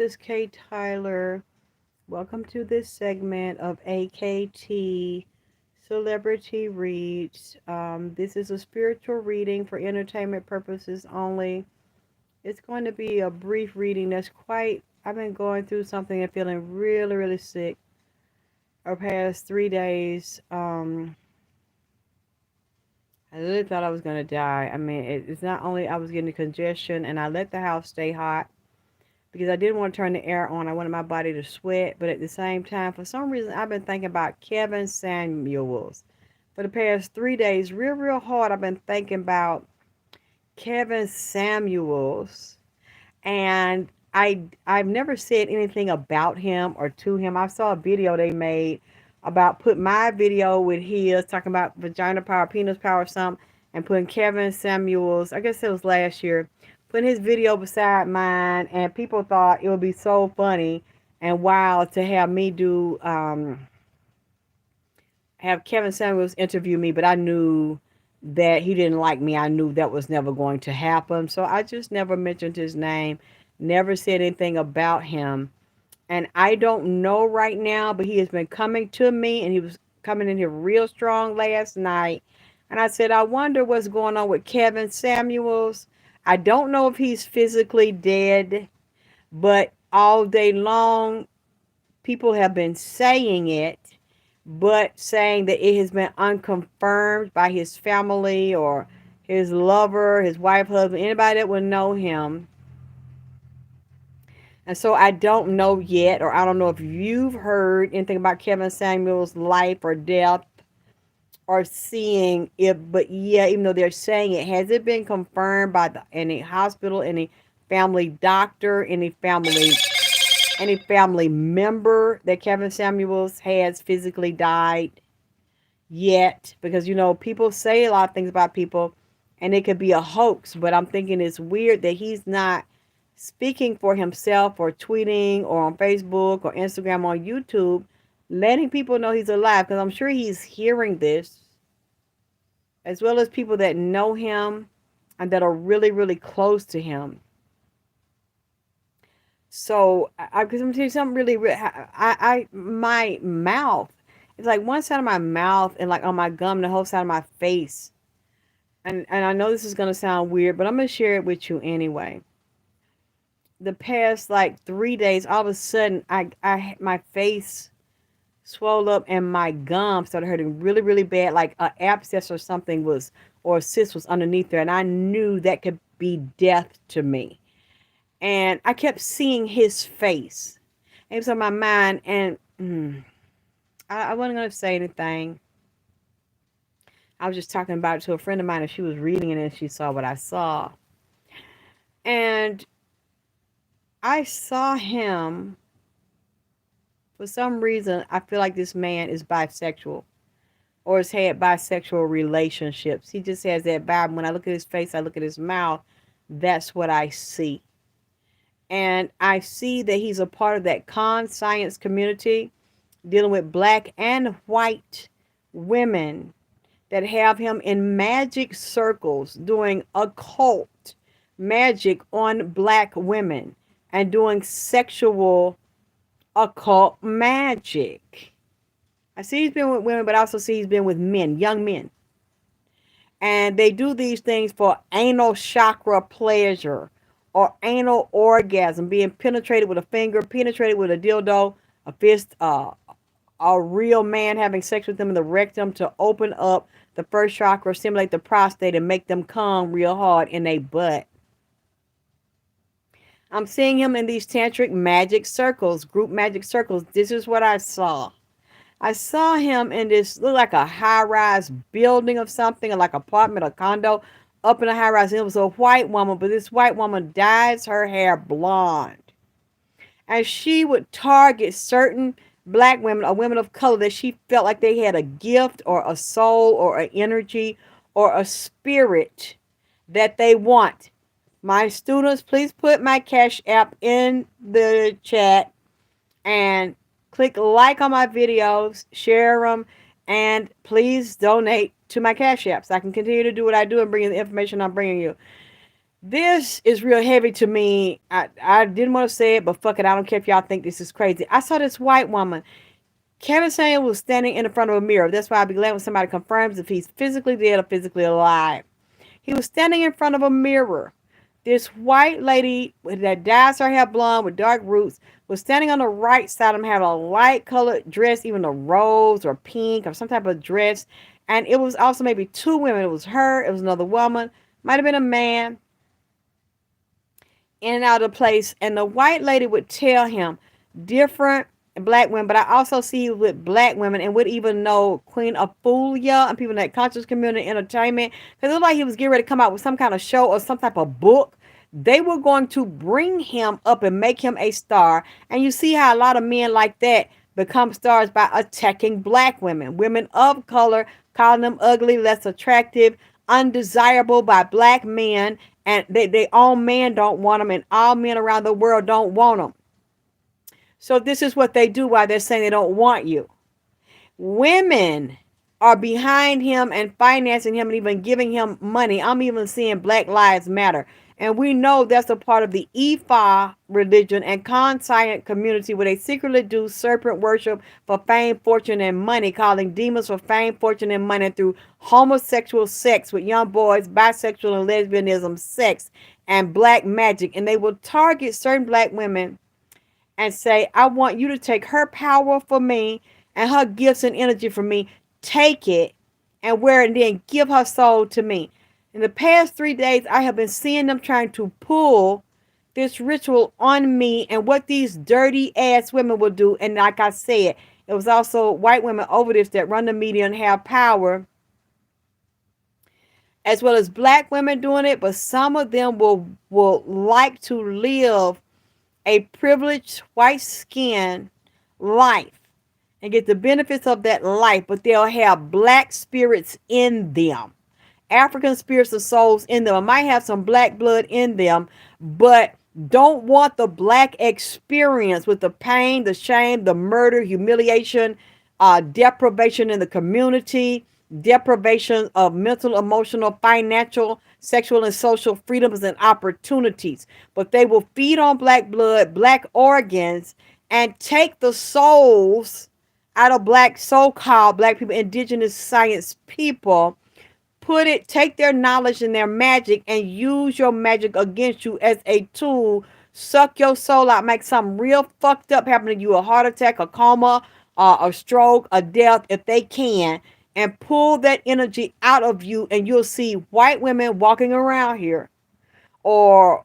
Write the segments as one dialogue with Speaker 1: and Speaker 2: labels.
Speaker 1: This is Kay Tyler. Welcome to this segment of AKT Celebrity Reads. This is a spiritual reading for entertainment purposes only. It's going to be a brief reading I've been going through something and feeling really, really sick over the past 3 days. I really thought I was going to die. I mean, it's not only I was getting congestion and I let the house stay hot because I didn't want to turn the air on. I wanted my body to sweat, but at the same time, for some reason, I've been thinking about Kevin Samuels. For the past 3 days, real, real hard, I've been thinking about Kevin Samuels. And I've never said anything about him or to him. I saw a video they made about put my video with his, talking about vagina power, penis power, or something, and putting Kevin Samuels, I guess it was last year, putting his video beside mine, and people thought it would be so funny and wild to have me do have Kevin Samuels interview me, but I knew that he didn't like me. I knew that was never going to happen. So I just never mentioned his name, never said anything about him. And I don't know right now, but he has been coming to me, and he was coming in here real strong last night. And I said, I wonder what's going on with Kevin Samuels. I don't know if he's physically dead, but all day long, people have been saying it, but saying that it has been unconfirmed by his family or his lover, his wife, husband, anybody that would know him. And so I don't know yet, or I don't know if you've heard anything about Kevin Samuel's life or death or seeing it. But yeah, even though they're saying it, has it been confirmed by any hospital, any family doctor, any family member that Kevin Samuels has physically died yet? Because people say a lot of things about people and it could be a hoax, but I'm thinking it's weird that he's not speaking for himself or tweeting or on Facebook or Instagram or YouTube, letting people know he's alive, because I'm sure he's hearing this, as well as people that know him and that are really, really close to him. So, because I'm gonna tell you something really, my mouth, it's like one side of my mouth and like on my gum, the whole side of my face. And I know this is gonna sound weird, but I'm gonna share it with you anyway. The past like 3 days, all of a sudden, my face swelled up and my gum started hurting really, really bad, like an abscess or something was, or a cyst was underneath there, and I knew that could be death to me. And I kept seeing his face. It was on my mind, and I wasn't going to say anything. I was just talking about it to a friend of mine, and she was reading it, and she saw what I saw. And I saw him, for some reason, I feel like this man is bisexual or has had bisexual relationships. He just has that vibe. When I look at his face, I look at his mouth, that's what I see. And I see that he's a part of that science community dealing with black and white women that have him in magic circles doing occult magic on black women and doing sexual occult magic. I see he's been with women, but I also see he's been with men, young men. And they do these things for anal chakra pleasure or anal orgasm, being penetrated with a finger, penetrated with a dildo, a fist, a real man having sex with them in the rectum to open up the first chakra, stimulate the prostate, and make them come real hard in their butt. I'm seeing him in these tantric magic circles, group magic circles. This is what I saw. I saw him in this, look like a high-rise building of something, or like apartment or condo, up in a high-rise. It was a white woman, but this white woman dyes her hair blonde. And she would target certain black women or women of color that she felt like they had a gift or a soul or an energy or a spirit that they want. My students, please put my Cash App in the chat and click like on my videos, share them, and please donate to my Cash App so I can continue to do what I do and bring you the information I'm bringing you. This is real heavy to me. I didn't want to say it, but fuck it. I don't care if y'all think this is crazy. I saw this white woman. Kevin Samuels was standing in front of a mirror. That's why I'd be glad when somebody confirms if he's physically dead or physically alive. He was standing in front of a mirror. This white lady that dyes her hair blonde with dark roots was standing on the right side of him, had a light colored dress, even a rose or pink or some type of dress. And it was also maybe two women. It was her, it was another woman, might have been a man, in and out of the place. And the white lady would tell him different black women, but I also see with black women and would even know Queen Afulia and people in that conscious community entertainment. Because it looked like he was getting ready to come out with some kind of show or some type of book. They were going to bring him up and make him a star. And you see how a lot of men like that become stars by attacking black women, women of color, calling them ugly, less attractive, undesirable by black men, and they all men don't want them, and all men around the world don't want them. So this is what they do while they're saying they don't want you. Women are behind him and financing him and even giving him money. I'm even seeing Black Lives Matter. And we know that's a part of the Ifa religion and conscience community where they secretly do serpent worship for fame, fortune, and money, calling demons for fame, fortune, and money through homosexual sex with young boys, bisexual and lesbianism, sex, and black magic. And they will target certain black women and say, I want you to take her power for me and her gifts and energy for me. Take it and wear it and then give her soul to me. In the past 3 days, I have been seeing them trying to pull this ritual on me and what these dirty ass women will do. And like I said, it was also white women over this that run the media and have power, as well as black women doing it. But some of them will like to live a privileged white skin life and get the benefits of that life, but they'll have black spirits in them, African spirits or souls in them. I might have some black blood in them, but don't want the black experience with the pain, the shame, the murder, humiliation, deprivation in the community, deprivation of mental, emotional, financial, sexual, and social freedoms and opportunities. But they will feed on black blood, black organs, and take the souls out of black, so-called black people, indigenous science people, take their knowledge and their magic and use your magic against you as a tool, suck your soul out, make something real fucked up happen to you, a heart attack, a coma, a stroke, a death, if they can, and pull that energy out of you. And you'll see white women walking around here, or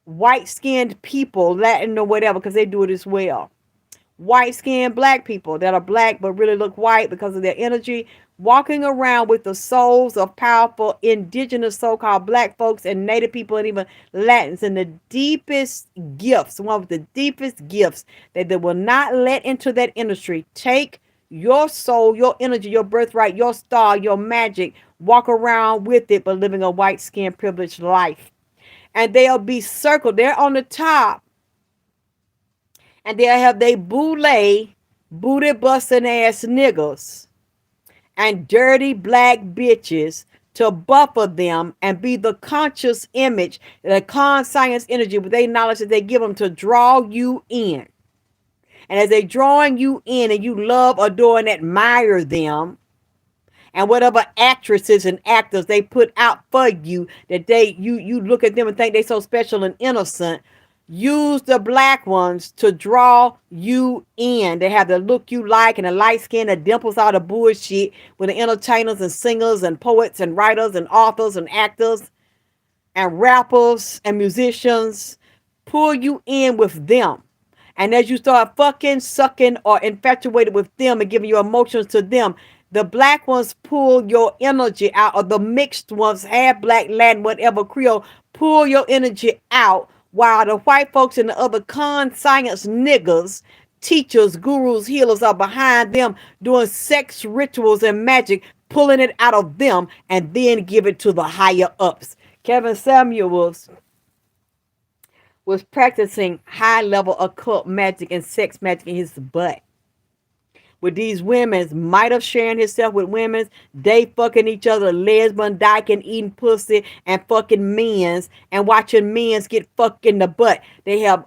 Speaker 1: white skinned people, Latin or whatever, because they do it as well. White skinned black people that are black but really look white because of their energy, walking around with the souls of powerful indigenous so-called black folks and native people and even Latins, and the deepest gifts, one with the deepest gifts that they will not let into that industry. Take your soul, your energy, your birthright, your star, your magic, walk around with it, but living a white skin privileged life. And they'll be circled. They're on the top. And they'll have they boule, booty busting ass niggas and dirty black bitches to buffer them and be the conscious image, the conscience energy with their knowledge that they give them to draw you in. And as they drawing you in and you love, adore, and admire them, and whatever actresses and actors they put out for you, that you look at them and think they so special and innocent, use the black ones to draw you in. They have the look you like and the light skin, the dimples, all the bullshit with the entertainers and singers and poets and writers and authors and actors and rappers and musicians. Pull you in with them. And as you start fucking, sucking, or infatuated with them and giving your emotions to them, the black ones pull your energy out, or the mixed ones, half black, Latin, whatever, Creole, pull your energy out, while the white folks and the other science niggas, teachers, gurus, healers are behind them doing sex rituals and magic, pulling it out of them and then give it to the higher ups. Kevin Samuels was practicing high level occult magic and sex magic in his butt. with these women's might have sharing himself with women's, they fucking each other, lesbian, dyking, eating pussy, and fucking men's, and watching men's get fucked in the butt. They have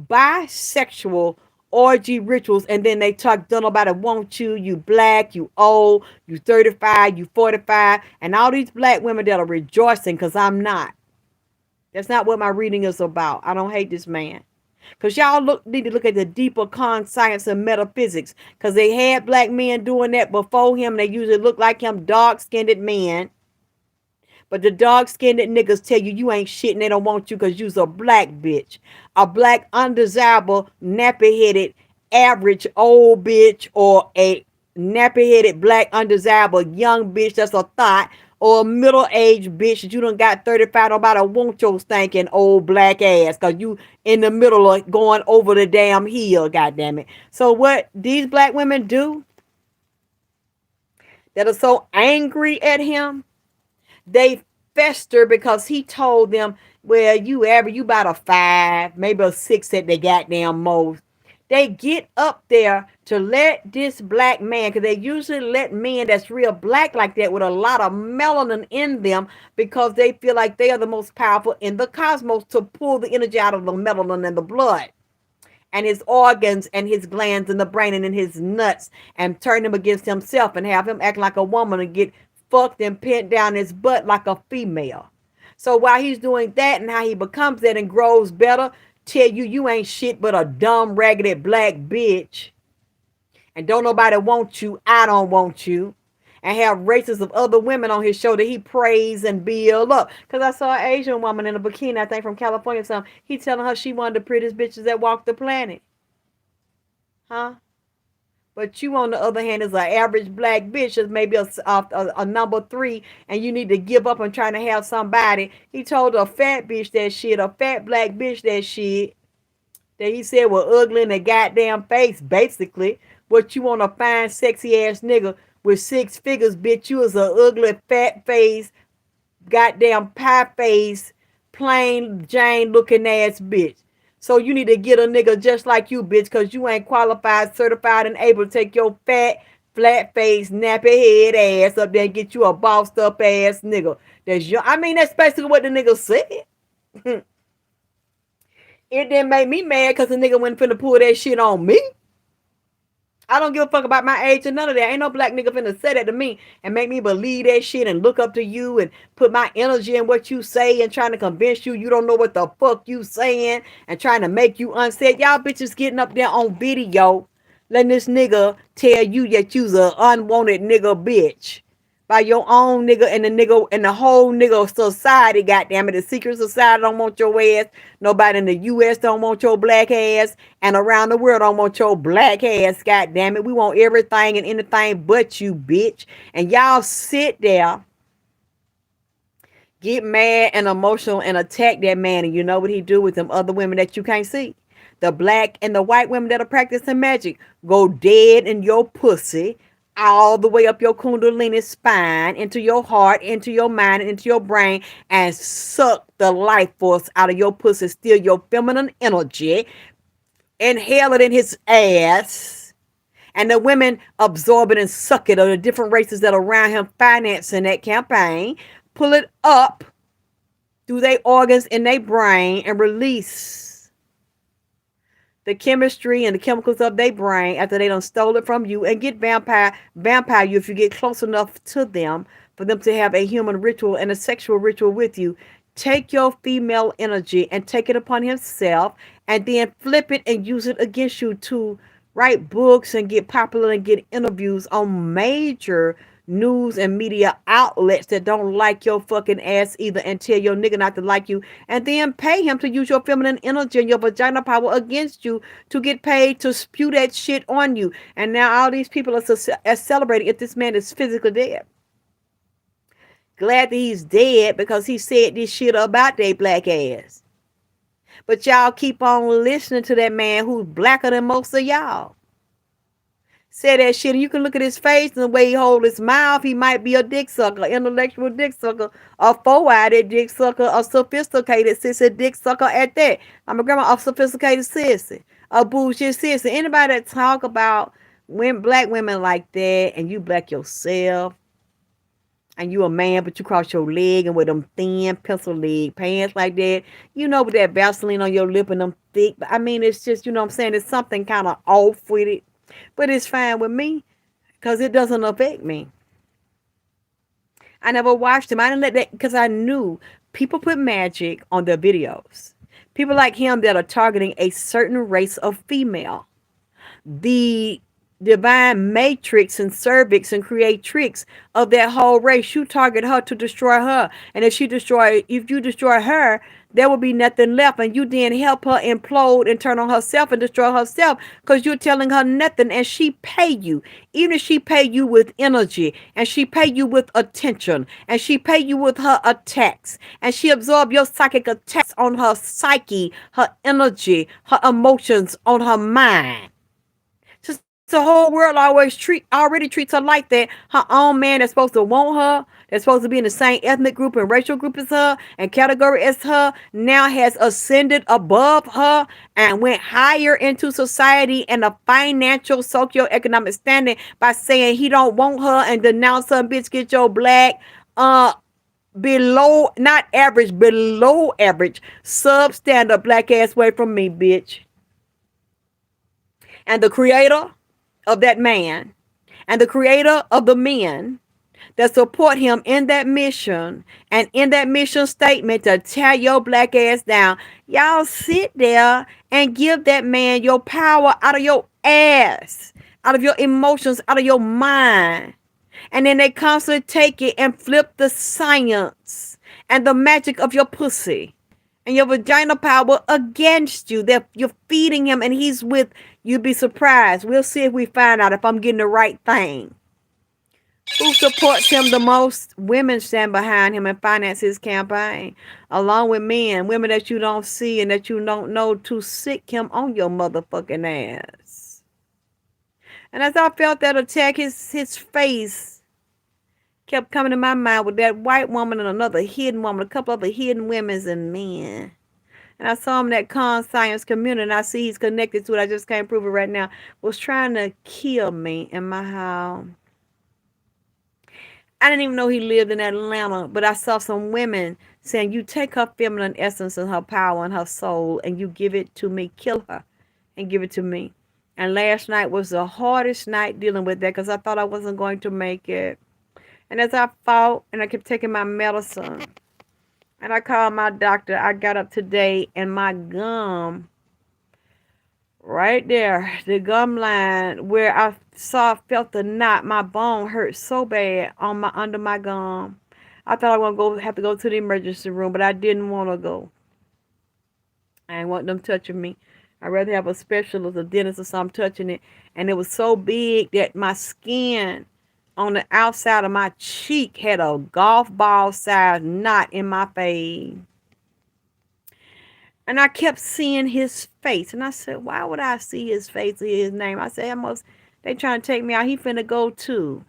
Speaker 1: bisexual orgy rituals, and then they talk, don't nobody want you, you black, you old, you 35, you 45, and all these black women that are rejoicing because I'm not. That's not what my reading is about. I don't hate this man. Because y'all need to look at the deeper science and metaphysics. Because they had black men doing that before him. They usually look like him, dark-skinned men. But the dark-skinned niggas tell you you ain't shit and they don't want you because you's a black bitch. A black, undesirable, nappy-headed, average old bitch, or a nappy-headed, black, undesirable young bitch that's a thought, or a middle-aged bitch that you done got 35, nobody want your stinking old black ass because you in the middle of going over the damn hill, goddammit. So what these black women do that are so angry at him, they fester because he told them, well, you about a 5, maybe a 6 at the goddamn most. They get up there to let this black man, because they usually let men that's real black like that with a lot of melanin in them, because they feel like they are the most powerful in the cosmos to pull the energy out of the melanin in the blood and his organs and his glands in the brain and in his nuts, and turn him against himself and have him act like a woman and get fucked and pinned down his butt like a female. So while he's doing that and how he becomes that and grows better, tell you you ain't shit but a dumb, raggedy black bitch. And don't nobody want you. I don't want you. And have races of other women on his show that he praise and build up. Because I saw an Asian woman in a bikini, I think from California or something. He telling her she one of the prettiest bitches that walk the planet. Huh? But you, on the other hand, is an average black bitch, is maybe a number 3, and you need to give up on trying to have somebody. He told a fat bitch that shit, a fat black bitch that shit, that he said was ugly in the goddamn face, basically. What you want, a fine, sexy ass nigga with 6 figures, bitch? You is a ugly, fat face, goddamn pie face, plain Jane looking ass bitch. So you need to get a nigga just like you, bitch, because you ain't qualified, certified, and able to take your fat, flat face, nappy head ass up there and get you a bossed up ass nigga. That's basically what the nigga said. It didn't make me mad because the nigga went finna pull that shit on me. I don't give a fuck about my age or none of that. Ain't no black nigga finna say that to me and make me believe that shit and look up to you and put my energy in what you say and trying to convince you you don't know what the fuck you saying and trying to make you unsaid. Y'all bitches getting up there on video letting this nigga tell you that you's a unwanted nigga bitch by your own nigga and the whole nigga society, goddamn it. The secret society don't want your ass. Nobody in the US don't want your black ass. And around the world don't want your black ass, goddamn it. We want everything and anything but you, bitch. And y'all sit there, get mad and emotional and attack that man. And you know what he do with them other women that you can't see. The black and the white women that are practicing magic go dead in your pussy, all the way up your kundalini spine, into your heart, into your mind, and into your brain, and suck the life force out of your pussy, steal your feminine energy, inhale it in his ass, and the women absorb it and suck it, or the different races that are around him financing that campaign, pull it up through their organs in their brain and release the chemistry and the chemicals of their brain after they done stole it from you, and get vampire you if you get close enough to them for them to have a human ritual and a sexual ritual with you. Take your female energy and take it upon himself, and then flip it and use it against you to write books and get popular and get interviews on major news and media outlets that don't like your fucking ass either, and tell your nigga not to like you, and then pay him to use your feminine energy and your vagina power against you to get paid to spew that shit on you. And now all these people are celebrating if this man is physically dead. Glad that he's dead because he said this shit about their black ass. But y'all keep on listening to that man who's blacker than most of y'all. Say that shit, and you can look at his face and the way he hold his mouth. He might be a dick sucker, intellectual dick sucker, a four-eyed dick sucker, a sophisticated sissy dick sucker at that. I'm a grandma, a sophisticated sissy, a bullshit sissy. Anybody that talk about when black women like that, and you black yourself, and you a man, but you cross your leg and with them thin pencil leg pants like that, with that Vaseline on your lip and them thick. I mean, it's just, you know what I'm saying? It's something kind of off with it. But it's fine with me because it doesn't affect me. I never watched him. I didn't let that because I knew people put magic on their videos. People like him that are targeting a certain race of female. The divine matrix and cervix and create tricks of that whole race. You target her to destroy her. And if you destroy her, there will be nothing left. And you then help her implode and turn on herself and destroy herself because you're telling her nothing and she pay you. Even if she pay you with energy and she pay you with attention and she pay you with her attacks and she absorb your psychic attacks on her psyche, her energy, her emotions, on her mind. The whole world already treats her like that. Her own man that's supposed to want her, that's supposed to be in the same ethnic group and racial group as her and category as her, now has ascended above her and went higher into society and a financial socioeconomic standing by saying he don't want her and denounce her. Bitch, get your black below, not average, below average, substandard black ass away from me, bitch. And the creator of that man and the creator of the men that support him in that mission and in that mission statement to tear your black ass down, y'all sit there and give that man your power out of your ass, out of your emotions, out of your mind. And then they constantly take it and flip the science and the magic of your pussy and your vagina power against you. You're feeding him and he's with, you'd be surprised. We'll see if we find out if I'm getting the right thing. Who supports him the most? Women stand behind him and finance his campaign, along with men, women that you don't see and that you don't know, to sick him on your motherfucking ass. And as I felt that attack, his face kept coming to my mind with that white woman and another hidden woman, a couple other hidden women and men. And I saw him in that conscience community, and I see he's connected to it. I just can't prove it right now. Was trying to kill me in my house. I didn't even know he lived in Atlanta, but I saw some women saying, you take her feminine essence and her power and her soul, and you give it to me. Kill her and give it to me. And last night was the hardest night dealing with that because I thought I wasn't going to make it. And as I fought and I kept taking my medicine, and I called my doctor, I got up today and my gum, right there, the gum line where I felt the knot, my bone hurt so bad on under my gum. I thought I was going to have to go to the emergency room, but I didn't want to go. I didn't want them touching me. I'd rather have a specialist, a dentist or something touching it. And it was so big that my skin on the outside of my cheek had a golf ball size knot in my face. And I kept seeing his face. And I said, why would I see his face or his name? I said, they trying to take me out. He finna go too.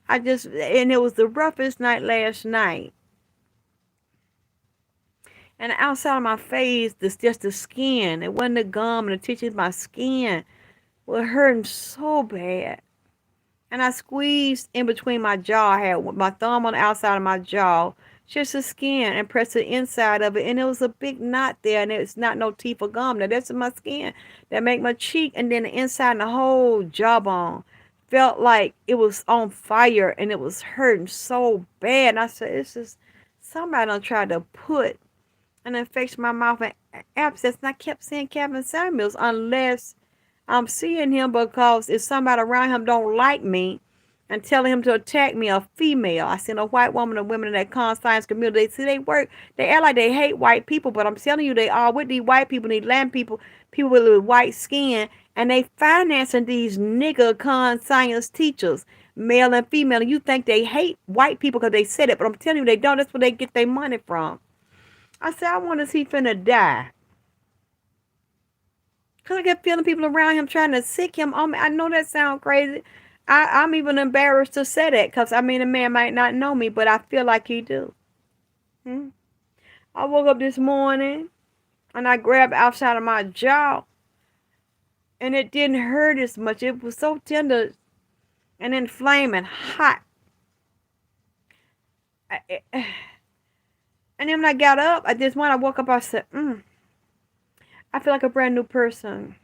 Speaker 1: And it was the roughest night last night. And outside of my face, just the skin. It wasn't the gum and the tissues. My skin was hurting so bad. And I squeezed in between my jaw. I had my thumb on the outside of my jaw, just the skin, and pressed the inside of it. And it was a big knot there, and it's not no teeth or gum. Now, that's in my skin that make my cheek, and then the inside and the whole jawbone felt like it was on fire, and it was hurting so bad. And I said, it's just somebody done tried to put an infection in my mouth and abscess. And I kept saying Kevin Samuels, unless I'm seeing him, because if somebody around him don't like me and telling him to attack me, a female. I seen a white woman and women in that conscience community. They see they work. They act like they hate white people, but I'm telling you, they are with these white people, these land people, people with white skin, and they financing these nigger conscience teachers, male and female. And you think they hate white people because they said it, but I'm telling you, they don't. That's where they get their money from. I said, I wonder if he finna die. Because I kept feeling people around him trying to sick him on me. I know that sounds crazy. I'm even embarrassed to say that because, I mean, a man might not know me, but I feel like he do. I woke up this morning and I grabbed outside of my jaw And it didn't hurt as much. It was so tender and inflamed and hot. And then when I got up, I woke up, I said, I feel like a brand new person.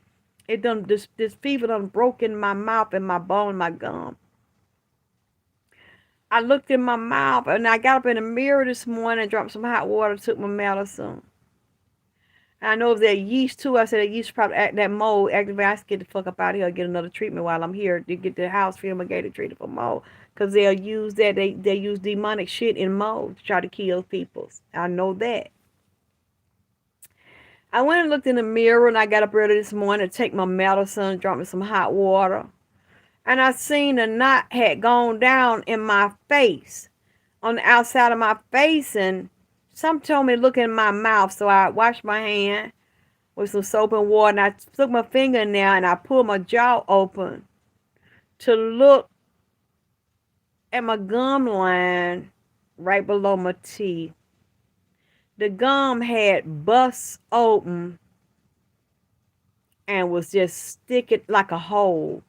Speaker 1: It done, this fever done broke in my mouth and my bone, my gum. I looked in my mouth and I got up in the mirror this morning, drank some hot water, took my medicine. And I know if that yeast too, I said that yeast probably that mold activated. I should get the fuck up out of here and get another treatment while I'm here to get the house fumigated, treated for mold. Because they'll use that, they use demonic shit in mold to try to kill people. I know that. I went and looked in the mirror and I got up early this morning to take my medicine, drank me some hot water. And I seen a knot had gone down in my face, on the outside of my face, and some told me to look in my mouth. So I washed my hand with some soap and water, and I took my finger in there and I pulled my jaw open to look at my gum line right below my teeth. The gum had bust open and was just sticking like a hole.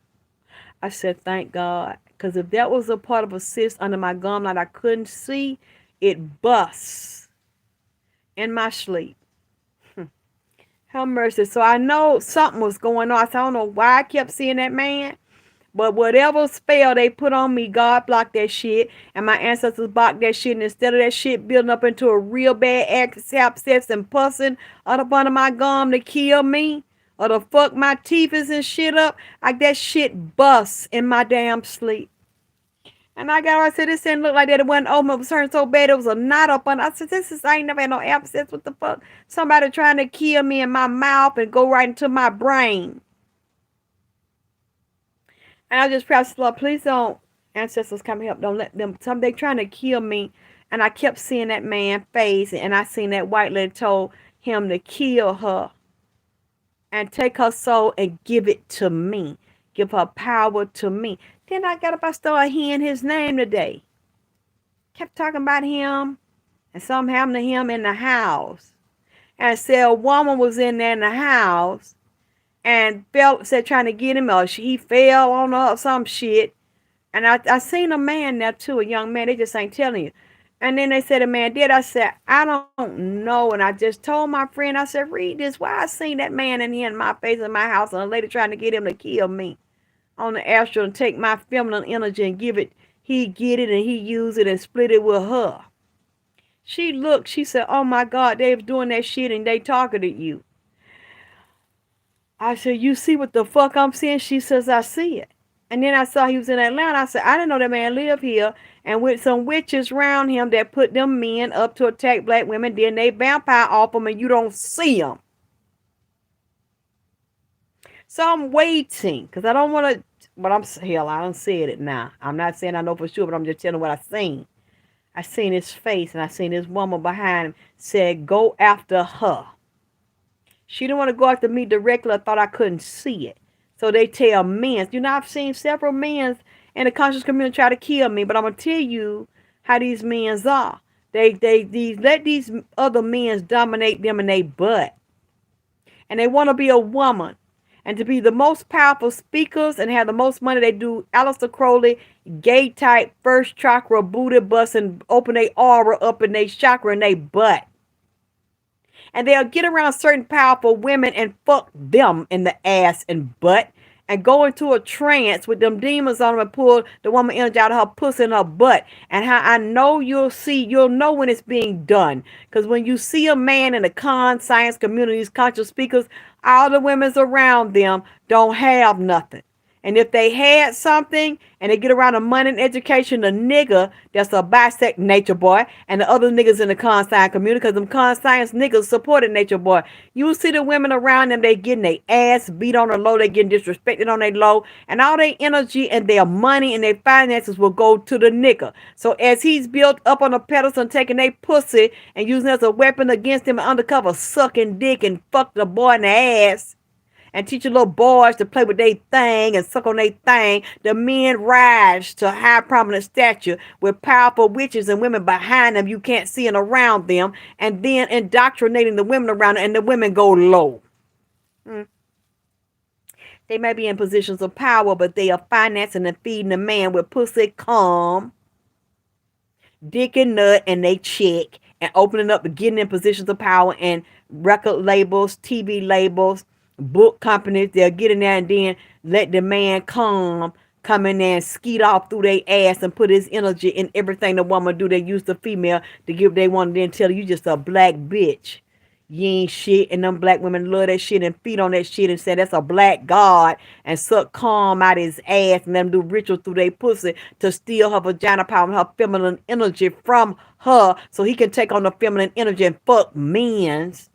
Speaker 1: I said, thank God. Because if that was a part of a cyst under my gum line I couldn't see, it bust in my sleep. Have mercy. So I know something was going on. So I don't know why I kept seeing that man. But whatever spell they put on me, God blocked that shit. And my ancestors blocked that shit. And instead of that shit building up into a real bad abscess and pussing up under my gum to kill me, or to fuck my teeth and shit up, like that shit busts in my damn sleep. And I said, this didn't look like that. It wasn't open. It was turning so bad. It was a knot up on. I said, I ain't never had no abscess. What the fuck? Somebody trying to kill me in my mouth and go right into my brain. And I just prayed, Lord, please don't, ancestors come help. Don't let them, they trying to kill me. And I kept seeing that man's face. And I seen that white lady told him to kill her and take her soul and give it to me. Give her power to me. Then I got up, I started hearing his name today. Kept talking about him and something happened to him in the house. And said a woman was in there in the house and said trying to get him, or he fell on her or some shit. And I seen a man there too, a young man. They just ain't telling you. And then they said a man did. I said, I don't know. And I just told my friend, I said, read this. Why I seen that man in here in my face in my house and a lady trying to get him to kill me on the astral and take my feminine energy and give it. He get it and he use it and split it with her. She looked. She said, oh my God, they was doing that shit and they talking to you. I said, you see what the fuck I'm seeing? She says, I see it. And then I saw he was in Atlanta. I said, I didn't know that man lived here. And with some witches around him that put them men up to attack black women, then they vampire off them and you don't see them. So I'm waiting because I don't want to, but I don't see it now. I'm not saying I know for sure, but I'm just telling what I seen. I seen his face and I seen this woman behind him said, go after her. She didn't want to go after me directly. I thought I couldn't see it. So they tell men. You know, I've seen several men in the conscious community try to kill me, but I'm gonna tell you how these men are. They let these other men dominate them in their butt, and they want to be a woman and to be the most powerful speakers and have the most money. They do Aleister Crowley, gay type, first chakra, booty bust, and open their aura up in their chakra in their butt. And they'll get around certain powerful women and fuck them in the ass and butt and go into a trance with them demons on them and pull the woman energy out of her pussy and her butt. And how I know you'll know when it's being done. Because when you see a man in the science communities, conscious speakers, all the women's around them don't have nothing. And if they had something and they get around the money and education, the nigga that's a bisect nature boy and the other niggas in the con-science community, because them con-science niggas supported nature boy. You see the women around them, they getting their ass beat on the low, they getting disrespected on their low, and all their energy and their money and their finances will go to the nigga. So as he's built up on a pedestal and taking their pussy and using it as a weapon against him and undercover sucking dick and fuck the boy in the ass, and teaching little boys to play with their thing and suck on their thing, the men rise to high prominent stature with powerful witches and women behind them you can't see and around them, and then indoctrinating the women around them, and the women go low. They may be in positions of power, but they are financing and feeding the man with pussy, cum, dick and nut, and they check and opening up and getting in positions of power and record labels, TV labels, book companies. They'll get in there and then let the man come in there and skeet off through their ass and put his energy in everything the woman do. They use the female to give they want to then tell you just a black bitch. You ain't shit, and them black women love that shit and feed on that shit and say that's a black god and suck calm out his ass and them do ritual through their pussy to steal her vagina power and her feminine energy from her so he can take on the feminine energy and fuck men's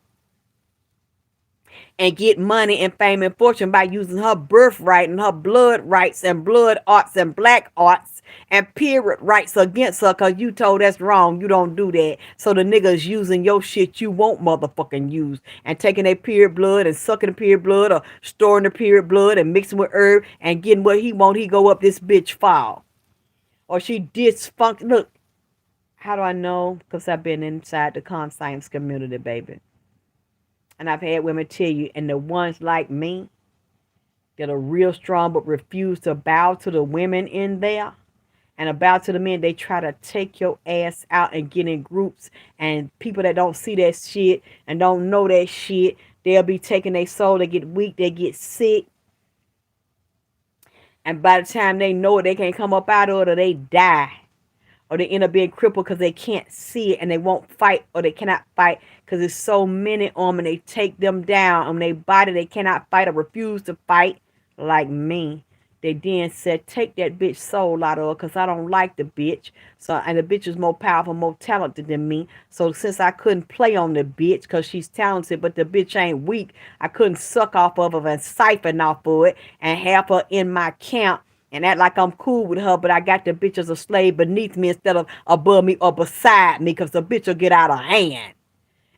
Speaker 1: and get money and fame and fortune by using her birthright and her blood rights and blood arts and black arts and period rights against her because you told that's wrong. You don't do that. So the niggas using your shit you won't motherfucking use and taking their period blood and sucking the period blood or storing the period blood and mixing with herb and getting what he want. He go up this bitch fall. Or she dysfunction. Look, how do I know? Because I've been inside the conscience community, baby. And I've had women tell you, and the ones like me that are real strong but refuse to bow to the women in there and bow to the men, they try to take your ass out and get in groups. And people that don't see that shit and don't know that shit, they'll be taking their soul. They get weak, they get sick. And by the time they know it, they can't come up out of it or they die. Or they end up being crippled because they can't see it and they won't fight or they cannot fight because there's so many of them and they take them down on their body. They cannot fight or refuse to fight like me. They then said, take that bitch soul out of her because I don't like the bitch. So, and the bitch is more powerful, more talented than me. So since I couldn't play on the bitch because she's talented, but the bitch ain't weak, I couldn't suck off of her and siphon off of it and have her in my camp and act like I'm cool with her, but I got the bitch as a slave beneath me instead of above me or beside me because the bitch will get out of hand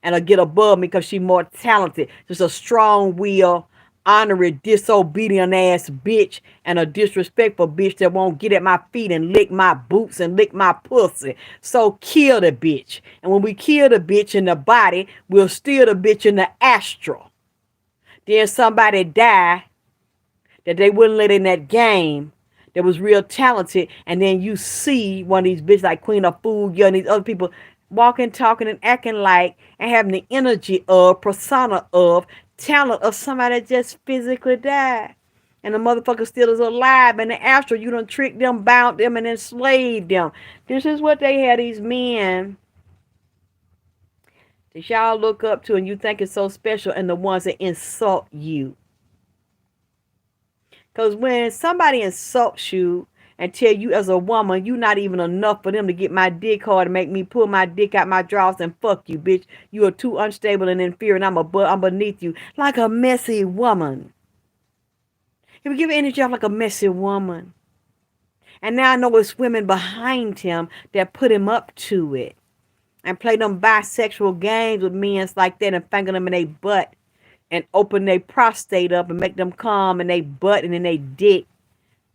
Speaker 1: and will get above me because she's more talented. Just a strong will, honorary, disobedient ass bitch and a disrespectful bitch that won't get at my feet and lick my boots and lick my pussy. So kill the bitch. And when we kill the bitch in the body, we'll steal the bitch in the astral. Then somebody die that they wouldn't let in that game that was real talented, and then you see one of these bitches like Queen of Food, and these other people walking, talking, and acting like and having the energy of, persona of, talent of somebody that just physically died. And the motherfucker still is alive in the astral. You done tricked them, bound them, and enslaved them. This is what they had these men that y'all look up to and you think is so special, and the ones that insult you. Because when somebody insults you and tell you as a woman, you not even enough for them to get my dick hard and make me pull my dick out my drawers and fuck you, bitch. You are too unstable and inferior and I'm beneath you. Like a messy woman. He would give energy off like a messy woman. And now I know it's women behind him that put him up to it. And play them bisexual games with men like that and finger them in their butt. And open their prostate up and make them come in their butt and in their dick.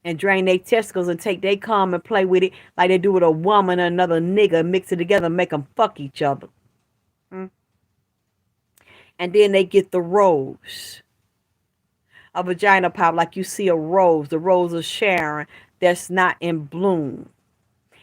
Speaker 1: And drain their testicles and take their cum and play with it like they do with a woman or another nigga. Mix it together and make them fuck each other. And then they get the rose. A vagina pop like you see a rose. The rose of Sharon that's not in bloom.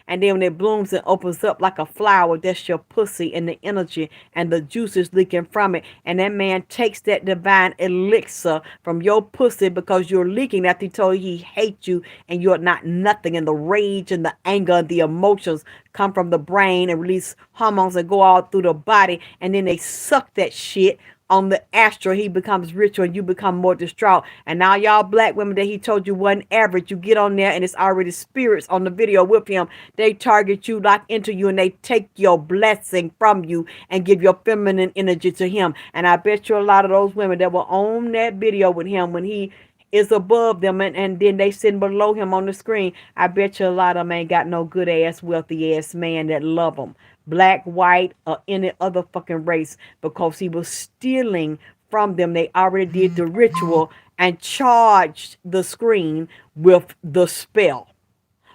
Speaker 1: And then when it blooms and opens up like a flower, that's your pussy and the energy and the juices leaking from it. And that man takes that divine elixir from your pussy because you're leaking after he told you he hates you and you're not nothing. And the rage and the anger and the emotions come from the brain and release hormones and go all through the body. And then they suck that shit on the astral. He becomes richer and you become more distraught. And now y'all black women that he told you wasn't average, you get on there and it's already spirits on the video with him. They target you, lock into you, and they take your blessing from you and give your feminine energy to him. And I bet you a lot of those women that were on that video with him when he is above them and then they sitting below him on the screen, I bet you a lot of them ain't got no good ass, wealthy ass man that love them. Black, white, or any other fucking race, because he was stealing from them. They already did the ritual and charged the screen with the spell.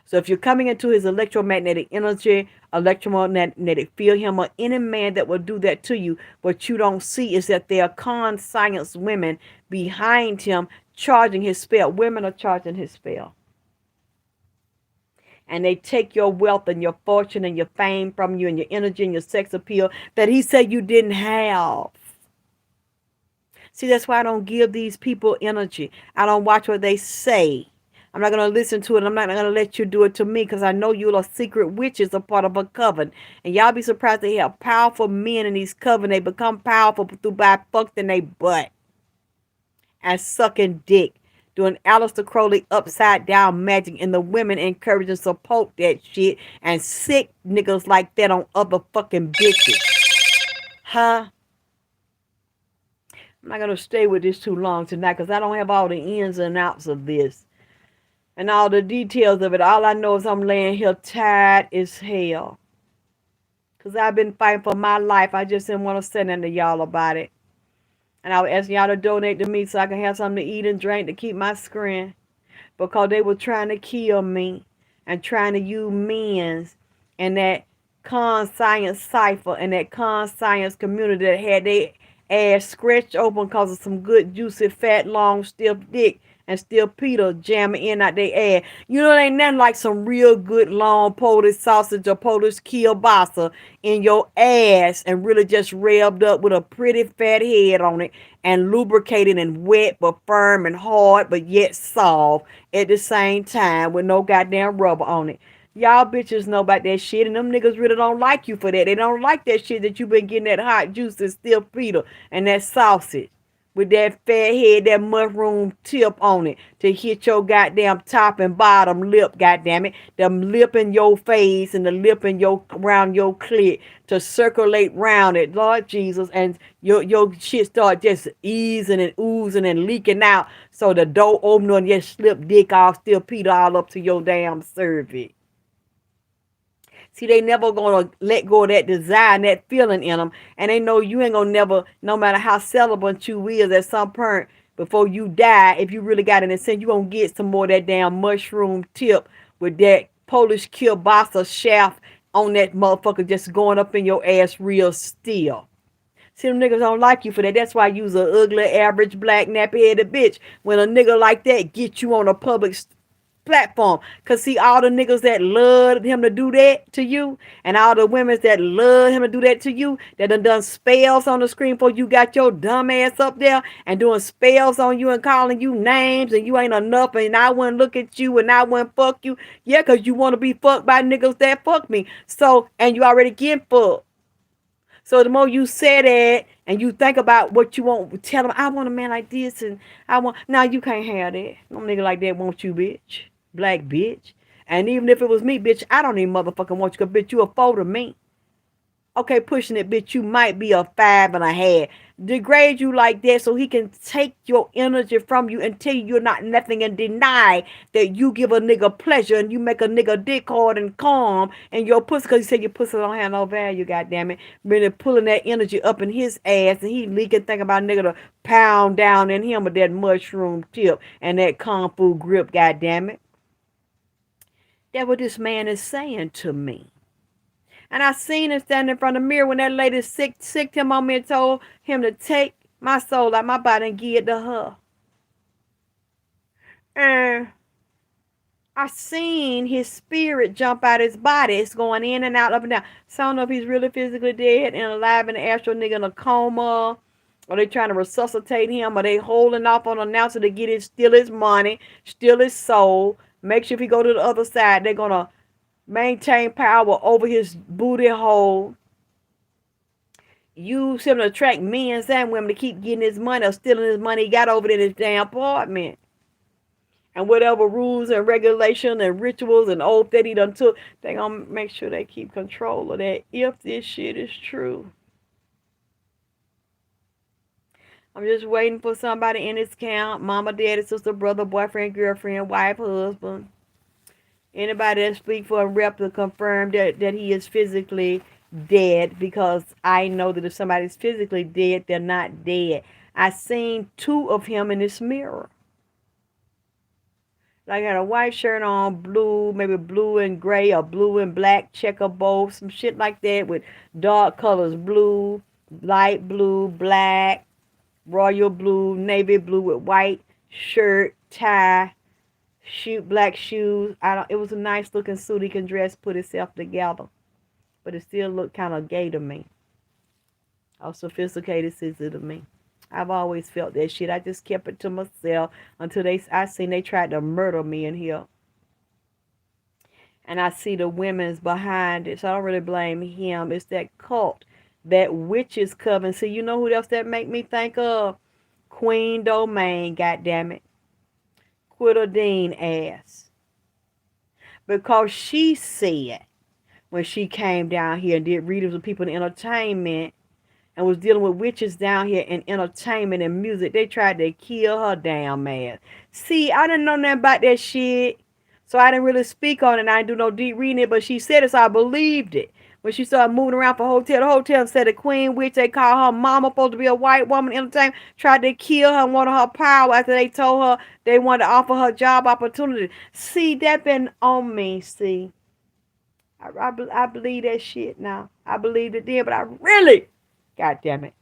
Speaker 1: So if you're coming into his electromagnetic energy, electromagnetic field, him or any man that will do that to you, what you don't see is that there are conscious women behind him charging his spell. Women are charging his spell. And they take your wealth and your fortune and your fame from you and your energy and your sex appeal that he said you didn't have. See, that's why I don't give these people energy. I don't watch what they say. I'm not going to listen to it. I'm not going to let you do it to me because I know you are secret witches, a part of a coven. And y'all be surprised to hear powerful men in these coven. They become powerful through by fucking their butt and sucking dick, doing Aleister Crowley upside down magic, and the women encourage and support that shit and sick niggas like that on other fucking bitches. Huh? I'm not going to stay with this too long tonight because I don't have all the ins and outs of this and all the details of it. All I know is I'm laying here tired as hell because I've been fighting for my life. I just didn't want to say nothing to y'all about it. And I was asking y'all to donate to me so I can have something to eat and drink to keep my screen. Because they were trying to kill me and trying to use men's and that con science cipher and that con science community that had their ass scratched open because of some good, juicy, fat, long, stiff dick and still Peter jamming in out their ass. You know, it ain't nothing like some real good long Polish sausage or Polish kielbasa in your ass and really just rubbed up with a pretty fat head on it and lubricated and wet but firm and hard but yet soft at the same time with no goddamn rubber on it. Y'all bitches know about that shit, and them niggas really don't like you for that. They don't like that shit that you been getting that hot juice and still Peter and that sausage with that fat head, that mushroom tip on it to hit your goddamn top and bottom lip, goddamn it. The lip in your face and the lip in your around your clit to circulate round it, Lord Jesus, and your shit start just easing and oozing and leaking out. So the door open and just slip dick off, still Peter all up to your damn cervix. See, they never gonna let go of that desire and that feeling in them. And they know you ain't gonna never, no matter how celibate you is at some point before you die, if you really got it in sense, you gonna get some more of that damn mushroom tip with that Polish kielbasa shaft on that motherfucker just going up in your ass real still. See, them niggas don't like you for that. That's why you was a ugly, average, black, nappy-headed bitch. When a nigga like that get you on a public platform. Because see, all the niggas that loved him to do that to you, and all the women that love him to do that to you, that done spells on the screen for you got your dumb ass up there and doing spells on you and calling you names and you ain't enough and I wouldn't look at you and I wouldn't fuck you. Yeah, because you want to be fucked by niggas that fuck me. So, and you already getting fucked. So the more you say that and you think about what you want, tell them, I want a man like this and I want, now you can't have that. No nigga like that want you, bitch. Black bitch. And even if it was me, bitch, I don't even motherfucking want you, because bitch, you a foe to me. Okay, pushing it, bitch, you might be a 5.5. Degrade you like that so he can take your energy from you and tell you you're not nothing and deny that you give a nigga pleasure and you make a nigga dick hard and calm and your pussy, because you said your pussy don't have no value, goddammit. Really pulling that energy up in his ass and he leaking, think about nigga to pound down in him with that mushroom tip and that kung fu grip, goddammit. That's what this man is saying to me. And I seen him standing in front of the mirror when that lady sicked him on me and told him to take my soul out my body and give it to her. And I seen his spirit jump out his body. It's going in and out, up and down. So I don't know if he's really physically dead and alive in the astral nigga in a coma. Or they trying to resuscitate him. Or they holding off on an announcer to get steal his money, steal his soul. Make sure if he go to the other side, they're going to maintain power over his booty hole. Use him to attract men and women to keep getting his money or stealing his money he got over there in his damn apartment. And whatever rules and regulations and rituals and oath that he done took, they gonna make sure they keep control of that if this shit is true. I'm just waiting for somebody in this count. Mama, daddy, sister, brother, boyfriend, girlfriend, wife, husband. Anybody that speak for a rep to confirm that he is physically dead, because I know that if somebody's physically dead, they're not dead. I seen 2 of him in this mirror. Like had a white shirt on, blue, maybe blue and gray or blue and black, checker both, some shit like that with dark colors, blue, light blue, black, royal blue, navy blue with white shirt, tie, black shoes. I don't. It was a nice looking suit. He can dress, put himself together, but it still looked kind of gay to me. Or sophisticated, sexy to me. I've always felt that shit. I just kept it to myself until I seen they tried to murder me in here. And I see the women's behind it. So I don't really blame him. It's that cult, that witches coven. See, you know who else that make me think of? Queen Domain, goddammit. Quitter Dean ass. Because she said when she came down here and did readings with people in entertainment and was dealing with witches down here in entertainment and music, they tried to kill her damn ass. See, I didn't know nothing about that shit. So I didn't really speak on it. And I didn't do no deep reading it, but she said it, so I believed it. When she started moving around from hotel to hotel and said the queen witch, they call her mama, supposed to be a white woman, entertainment, tried to kill her and wanted her power after they told her they wanted to offer her job opportunity. See, that been on me, see. I believe that shit now. I believed it then, but I really, God damn it.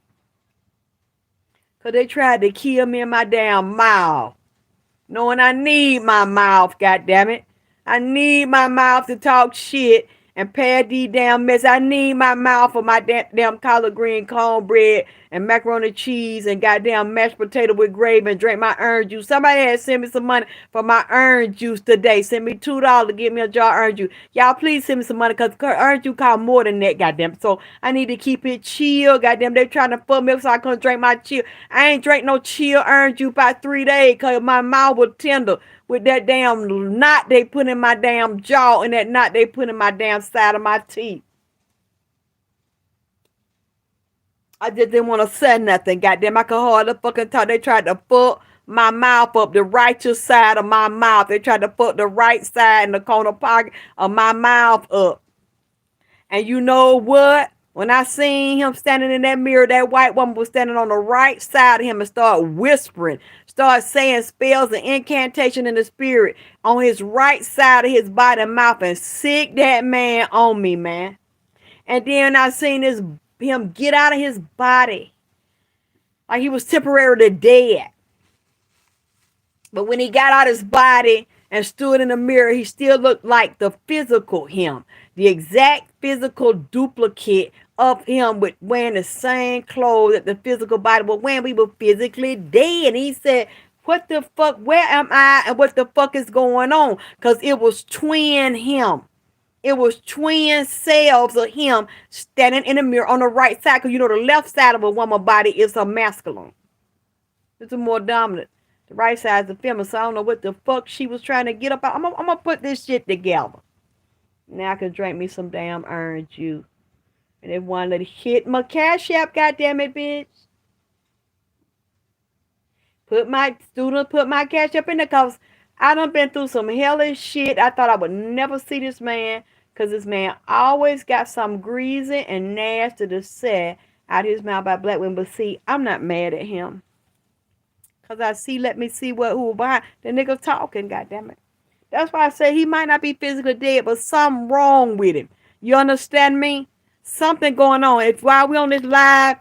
Speaker 1: Because they tried to kill me in my damn mouth. Knowing I need my mouth, goddammit. I need my mouth to talk shit and pad these damn mess. I need my mouth for my damn collard green cornbread and macaroni cheese and goddamn mashed potato with gravy and drink my orange juice. Somebody had sent me some money for my orange juice today. Send me $2 to get me a jar of orange juice. Y'all please send me some money because orange juice cost more than that, goddamn. So I need to keep it chill, goddamn. They trying to fuck me up so I couldn't drink my chill. I ain't drink no chill orange juice about 3 days because my mouth was tender with that damn knot they put in my damn jaw and that knot they put in my damn side of my teeth. I just didn't want to say nothing, goddamn. I could hardly fucking talk. They tried to fuck my mouth up, the righteous side of my mouth. They tried to fuck the right side in the corner pocket of my mouth up. And you know what? When I seen him standing in that mirror, that white woman was standing on the right side of him and started whispering, started saying spells and incantation in the spirit on his right side of his body and mouth and sick that man on me, man. And then I seen him get out of his body like he was temporarily dead. But when he got out of his body and stood in the mirror, he still looked like the physical him, the exact physical duplicate of him with wearing the same clothes that the physical body was wearing. We were physically dead. And he said, what the fuck, where am I and what the fuck is going on? Because it was twin him. It was twin selves of him standing in the mirror on the right side. Because you know the left side of a woman's body is a masculine. It's a more dominant. The right side is the feminine. So I don't know what the fuck she was trying to get up. I'm going to put this shit together. Now I can drink me some damn orange juice. And if one let it hit my cash app, goddammit, bitch. Put my cash up in there because I done been through some hellish shit. I thought I would never see this man because this man always got some greasy and nasty to say out his mouth by black women. But see, I'm not mad at him. Because let me see who behind. The nigga talking, goddammit. That's why I say he might not be physically dead, but something wrong with him. You understand me? Something going on. If while we on this live,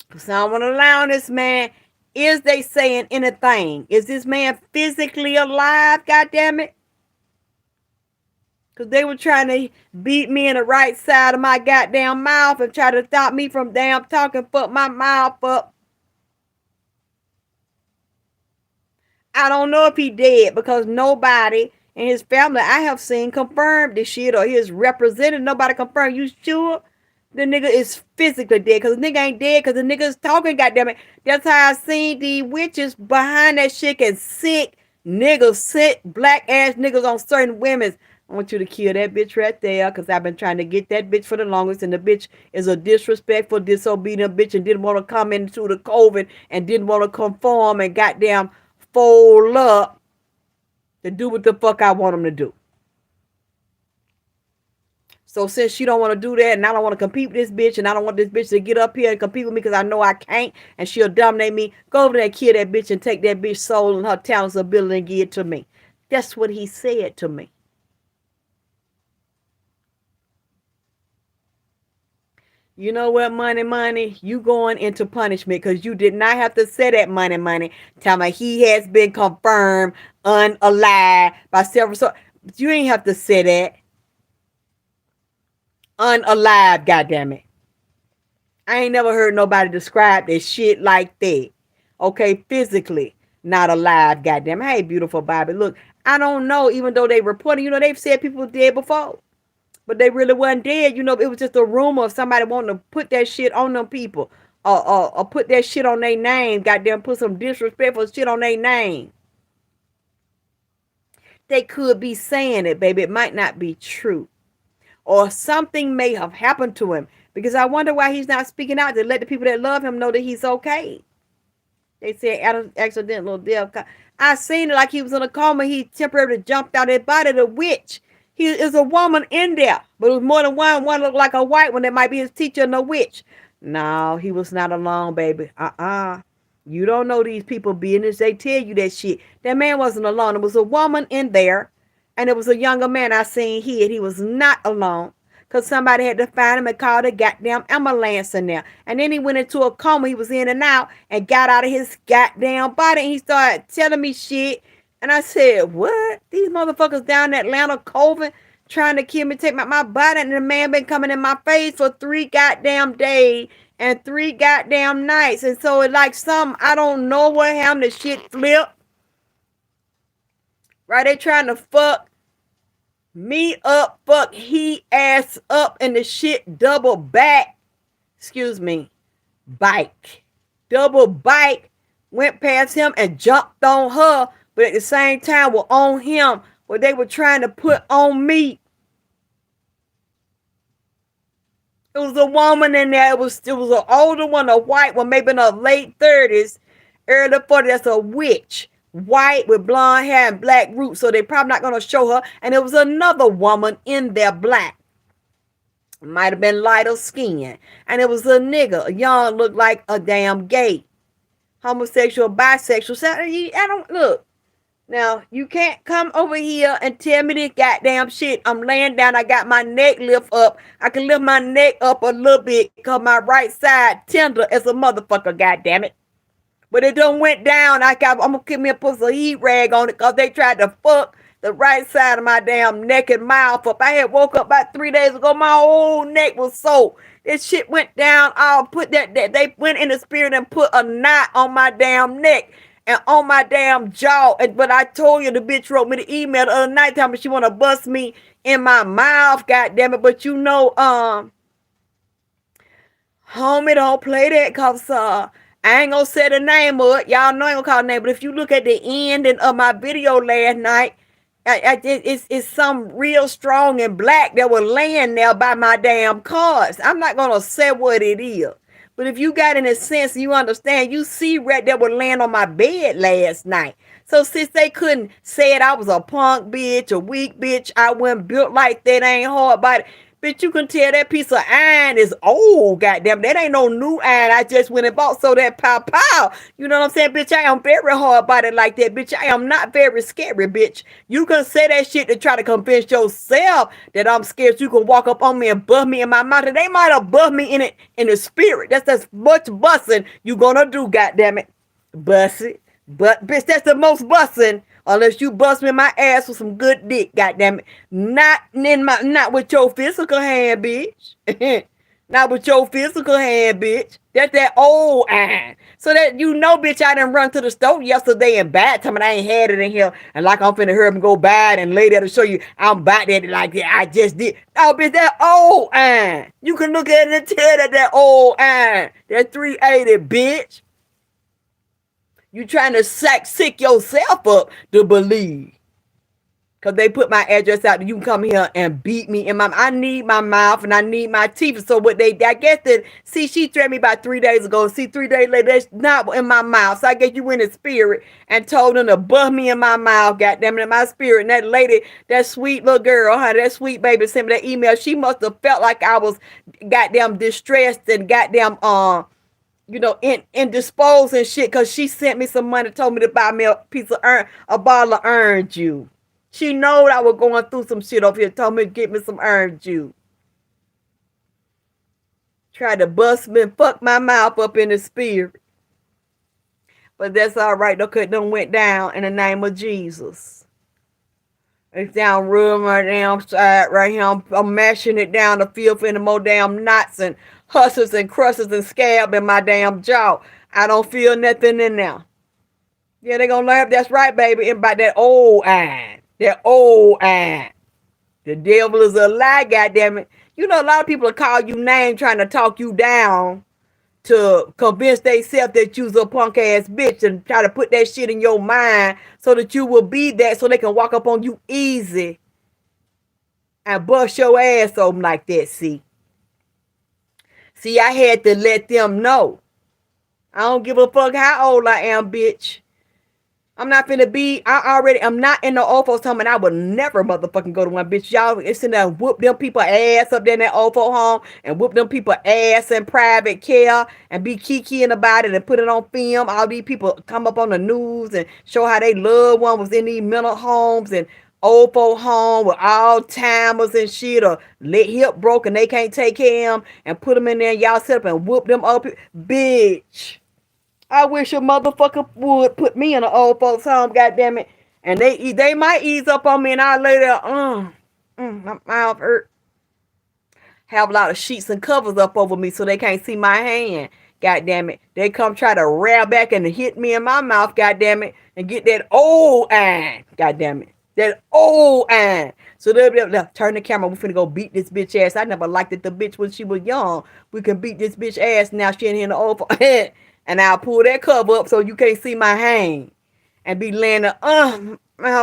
Speaker 1: because I don't want to lie on this man, is they saying anything? Is this man physically alive, goddammit? Because they were trying to beat me in the right side of my goddamn mouth and try to stop me from damn talking, fuck my mouth up. I don't know if he dead because nobody in his family I have seen confirmed this shit or his representative. Nobody confirmed. You sure the nigga is physically dead? Because the nigga ain't dead because the nigga is talking, goddammit. That's how I seen the witches behind that shit and sick niggas, sick black ass niggas on certain women's. I want you to kill that bitch right there because I've been trying to get that bitch for the longest and the bitch is a disrespectful, disobedient bitch and didn't want to come into the COVID and didn't want to conform and goddamn fold up to do what the fuck I want them to do. So since she don't want to do that and I don't want to compete with this bitch and I don't want this bitch to get up here and compete with me because I know I can't and she'll dominate me, go over there and kill that bitch and take that bitch soul and her talents, ability and give it to me. That's what he said to me. You know what, money, you going into punishment because you did not have to say that, money. Tell me he has been confirmed unalive by several. So you ain't have to say that. Unalive, goddammit. I ain't never heard nobody describe this shit like that. Okay, physically not alive, goddamn. Hey, beautiful Bobby. Look, I don't know, even though they reported, they've said people were dead before. But they really wasn't dead. It was just a rumor of somebody wanting to put that shit on them people. Or put that shit on their name. Goddamn, put some disrespectful shit on their name. They could be saying it, baby. It might not be true. Or something may have happened to him. Because I wonder why he's not speaking out to let the people that love him know that he's okay. They said accidental death. I seen it like he was in a coma. He temporarily jumped out of his body. The witch. He is a woman in there. But it was more than one. One looked like a white one. That might be his teacher and the witch. No, he was not alone, baby. You don't know these people business. They tell you that shit. That man wasn't alone. It was a woman in there. And it was a younger man I seen here. He was not alone. Because somebody had to find him and call the goddamn ambulance in there. And then he went into a coma. He was in and out and got out of his goddamn body. And he started telling me shit. And I said, what? These motherfuckers down in Atlanta Coven trying to kill me, take my body. And the man been coming in my face for 3 goddamn days and 3 goddamn nights. And so it like I don't know what happened. The shit flipped. Right? They trying to fuck me up, fuck he ass up, and the shit double back. Excuse me. Bike. Double bike. Went past him and jumped on her, but at the same time were on him. What they were trying to put on me. It was a woman in there. It was an older one, a white one, maybe in her late 30s, early 40s. That's a witch. White with blonde hair and black roots, so they probably not going to show her. And it was another woman in there, black. Might have been lighter skin. And it was a nigga, a young, looked like a damn gay. Homosexual, bisexual. I don't, look. Now, you can't come over here and tell me this goddamn shit. I'm laying down. I got my neck lift up. I can lift my neck up a little bit because my right side tender as a motherfucker, goddammit. But it done went down. I'm going to give me a put some heat rag on it because they tried to fuck the right side of my damn neck and mouth up. I had woke up about 3 days ago. My whole neck was sore. This shit went down. I'll put that. They went in the spirit and put a knot on my damn neck and on my damn jaw. But I told you the bitch wrote me the email the other night telling me she want to bust me in my mouth. God damn it. But homie, don't play that because I ain't gonna say the name of it. Y'all know I ain't gonna call the name. But if you look at the ending of my video last night, it's some real strong and black that was laying there by my damn cards. I'm not gonna say what it is. But if you got any sense, you understand, you see right that was laying on my bed last night. So since they couldn't say it, I was a punk bitch, a weak bitch, I wasn't built like that, I ain't hard body. Bitch, you can tell that piece of iron is old, goddamn. That ain't no new iron. I just went and bought so that pow pow. You know what I'm saying, bitch? I am very hard bodied like that, bitch. I am not very scary, bitch. You can say that shit to try to convince yourself that I'm scared. You can walk up on me and bust me in my mouth. And they might have bust me in the spirit. That's as much busting you gonna do, goddamn it. Bust it. But bitch, that's the most busting. Unless you bust me in my ass with some good dick, goddamn it. Not with your physical hand, bitch. Not with your physical hand, bitch. That's that old iron. So that bitch, I done run to the store yesterday and bad time and I ain't had it in here. And like I'm finna hurry up and go buy it and lay there to show you I'm about that like that. I just did. Oh, bitch, that old iron. You can look at it and tell that old iron. That 380, bitch. You trying to sick yourself up to believe. Because they put my address out that you can come here and beat me in I need my mouth and I need my teeth. So what I guess that, see, she threatened me about 3 days ago. See, 3 days later, that's not in my mouth. So I guess you went in spirit and told them to bust me in my mouth, goddamn it, in my spirit. And that lady, that sweet little girl, that sweet baby sent me that email. She must have felt like I was goddamn distressed and goddamn, indisposed and shit, because she sent me some money, told me to buy me a bottle of orange juice. She knowed I was going through some shit over here, told me to get me some orange juice. Tried to bust me and fuck my mouth up in the spirit. But that's all right. Though, cause them went down in the name of Jesus. It's down real my damn side right here. I'm mashing it down the field for the more damn knots and hustles and crushes and scab in my damn jaw. I don't feel nothing in there. Yeah, they gonna laugh. That's right, baby. And by that old iron. That old iron. The devil is a lie, goddammit. You know, a lot of people will call you names trying to talk you down to convince themselves that you's a punk ass bitch and try to put that shit in your mind so that you will be that so they can walk up on you easy and bust your ass open like that, see? See, I had to let them know. I don't give a fuck how old I am, bitch. I'm not finna be, I'm not in the old folks home and I would never motherfucking go to one, bitch. Y'all, it's in there and whoop them people ass up there in that old folks home and whoop them people ass in private care and be kikiing about it and put it on film. All these people come up on the news and show how they loved one was in these mental homes and old folk home with all timers and shit or leg hip broke and they can't take care of them and put them in there and y'all sit up and whoop them up. Bitch. I wish a motherfucker would put me in an old folks home, goddammit. And they might ease up on me and I'll lay there, my mouth hurt. Have a lot of sheets and covers up over me so they can't see my hand, goddammit. They come try to rear back and hit me in my mouth, goddammit, and get that old iron, goddammit. That old iron. So they'll turn the camera. We finna go beat this bitch ass. I never liked it, the bitch when she was young. We can beat this bitch ass now. She ain't in the old folks. And I'll pull that cover up so you can't see my hand. And be laying there, mouth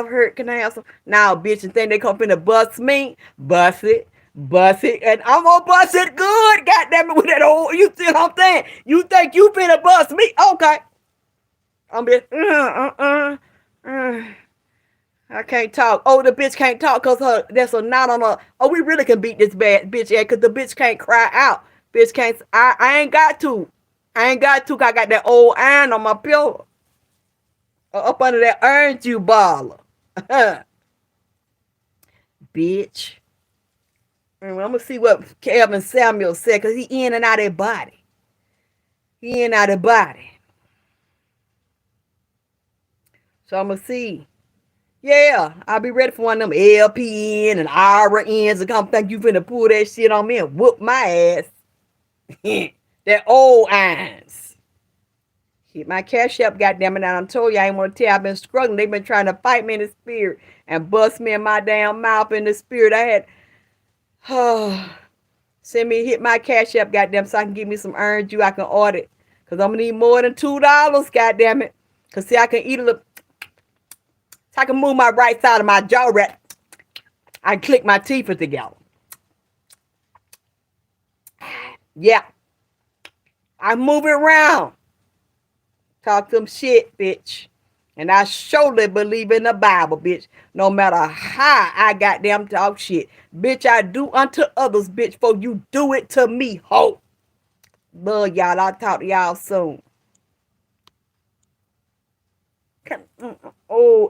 Speaker 1: hurt, can I have some? Now, bitch, and think they come finna bust me? Bust it. And I'm gonna bust it good, goddamn it, with that old, you see what I'm saying? You think you finna bust me? Okay. I'm be, I can't talk. Oh, the bitch can't talk because there's a knot on her. Oh, we really can beat this bad bitch, yeah, because the bitch can't cry out. Bitch can't, I ain't got to. I got that old iron on my pillow. Up under that orange juice baller. Bitch. I'm going to see what Kevin Samuels said because he in and out of that body. He in and out of body. So I'm going to see. Yeah, I'll be ready for one of them LPN and RNs to come think you finna pull that shit on me and whoop my ass. That old irons. Hit my cash up, goddammit. And I told you I ain't want to tell you I've been struggling. They've been trying to fight me in the spirit and bust me in my damn mouth in the spirit. I had send me hit my cash up, goddamn, so I can give me some earned juice I can order it. Cause I'm gonna need more than $2, goddammit. Cause see I can eat a little, so I can move my right side of my jaw right. I can click my teeth together. Yeah. I move it around. Talk some shit, bitch. And I surely believe in the Bible, bitch. No matter how I goddamn talk shit. Bitch, I do unto others, bitch, for you do it to me, ho. Love y'all. I'll talk to y'all soon. Oh,